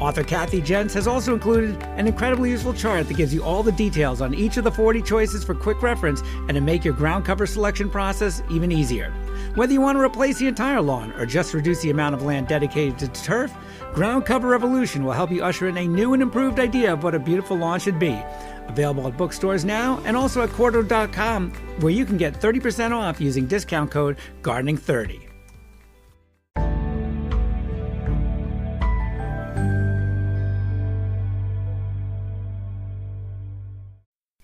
Author Kathy Jentz has also included an incredibly useful chart that gives you all the details on each of the 40 choices for quick reference and to make your ground cover selection process even easier. Whether you want to replace the entire lawn or just reduce the amount of land dedicated to turf, Ground Cover Revolution will help you usher in a new and improved idea of what a beautiful lawn should be. Available at bookstores now and also at Quarto.com, where you can get 30% off using discount code GARDENING30.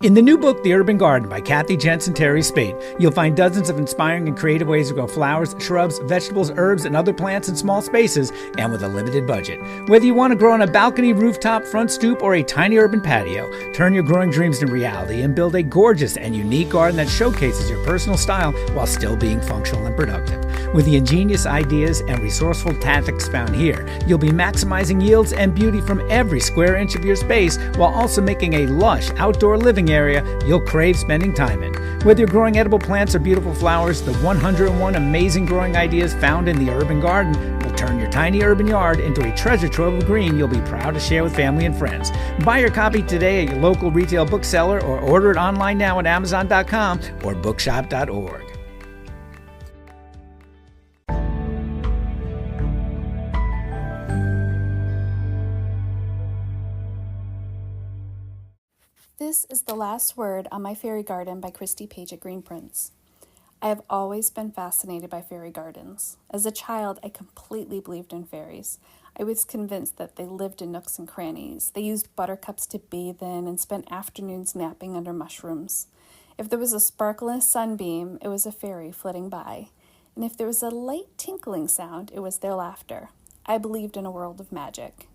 In the new book, The Urban Garden by Kathy Jentz and Terry Spate, you'll find dozens of inspiring and creative ways to grow flowers, shrubs, vegetables, herbs, and other plants in small spaces and with a limited budget. Whether you want to grow on a balcony, rooftop, front stoop, or a tiny urban patio, turn your growing dreams into reality and build a gorgeous and unique garden that showcases your personal style while still being functional and productive. With the ingenious ideas and resourceful tactics found here, you'll be maximizing yields and beauty from every square inch of your space while also making a lush outdoor living area you'll crave spending time in. Whether you're growing edible plants or beautiful flowers, the 101 amazing growing ideas found in the urban garden will turn your tiny urban yard into a treasure trove of green you'll be proud to share with family and friends. Buy your copy today at your local retail bookseller or order it online now at Amazon.com or bookshop.org. This is the last word on My Fairy Garden by Christy Page at Green Prints. I have always been fascinated by fairy gardens. As a child, I completely believed in fairies. I was convinced that they lived in nooks and crannies. They used buttercups to bathe in and spent afternoons napping under mushrooms. If there was a sparkle in a sunbeam, it was a fairy flitting by. And if there was a light tinkling sound, it was their laughter. I believed in a world of magic.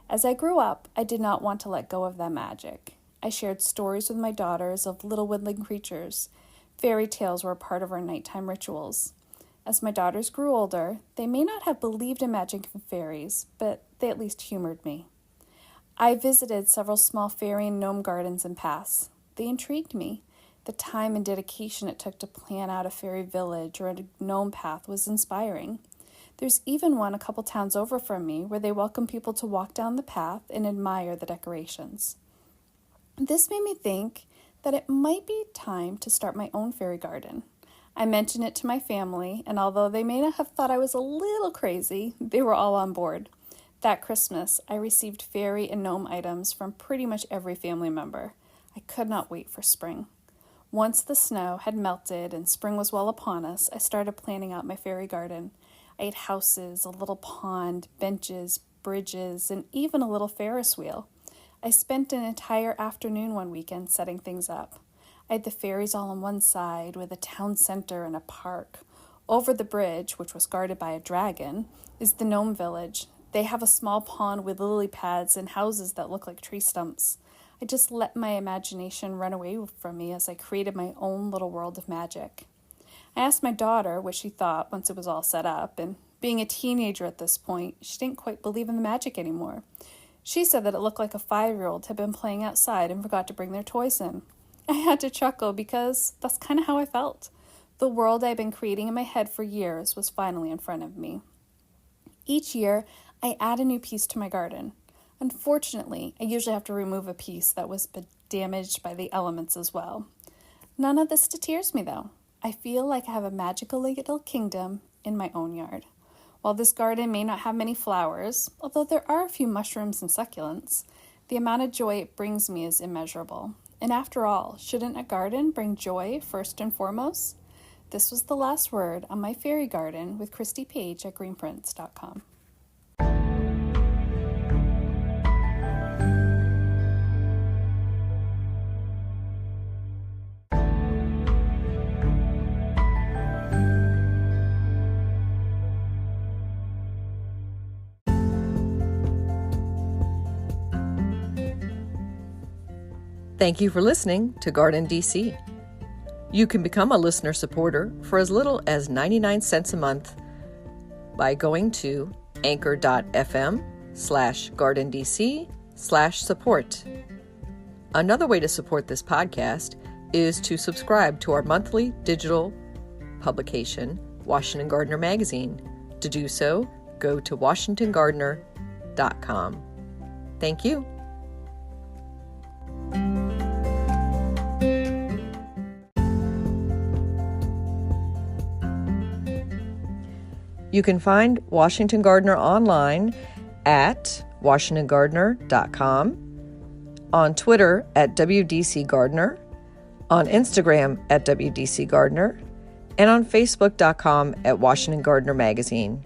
As I grew up, I did not want to let go of that magic. I shared stories with my daughters of little woodland creatures. Fairy tales were a part of our nighttime rituals. As my daughters grew older, they may not have believed in magic and fairies, but they at least humored me. I visited several small fairy and gnome gardens and paths. They intrigued me. The time and dedication it took to plan out a fairy village or a gnome path was inspiring. There's even one a couple towns over from me where they welcome people to walk down the path and admire the decorations. This made me think that it might be time to start my own fairy garden. I mentioned it to my family, and although they may not have thought I was a little crazy, they were all on board. That Christmas, I received fairy and gnome items from pretty much every family member. I could not wait for spring. Once the snow had melted and spring was well upon us, I started planning out my fairy garden. I had houses, a little pond, benches, bridges, and even a little Ferris wheel. I spent an entire afternoon one weekend setting things up. I had the fairies all on one side with a town center and a park. Over the bridge, which was guarded by a dragon, is the gnome village. They have a small pond with lily pads and houses that look like tree stumps. I just let my imagination run away from me as I created my own little world of magic. I asked my daughter what she thought once it was all set up, and being a teenager at this point, she didn't quite believe in the magic anymore. She said that it looked like a 5-year-old had been playing outside and forgot to bring their toys in. I had to chuckle because that's kind of how I felt. The world I'd been creating in my head for years was finally in front of me. Each year, I add a new piece to my garden. Unfortunately, I usually have to remove a piece that was damaged by the elements as well. None of this deters me though. I feel like I have a magical little kingdom in my own yard. While this garden may not have many flowers, although there are a few mushrooms and succulents, the amount of joy it brings me is immeasurable. And after all, shouldn't a garden bring joy first and foremost? This was the last word on my fairy garden with Christy Page at greenprints.com. Thank you for listening to GardenDC. You can become a listener supporter for as little as 99 cents a month by going to anchor.fm/GardenDC/support. Another way to support this podcast is to subscribe to our monthly digital publication, Washington Gardener Magazine. To do so, go to washingtongardener.com. Thank you. You can find Washington Gardener online at washingtongardener.com, on Twitter at WDC Gardener, on Instagram at WDC Gardener, and on Facebook.com at Washington Gardener Magazine.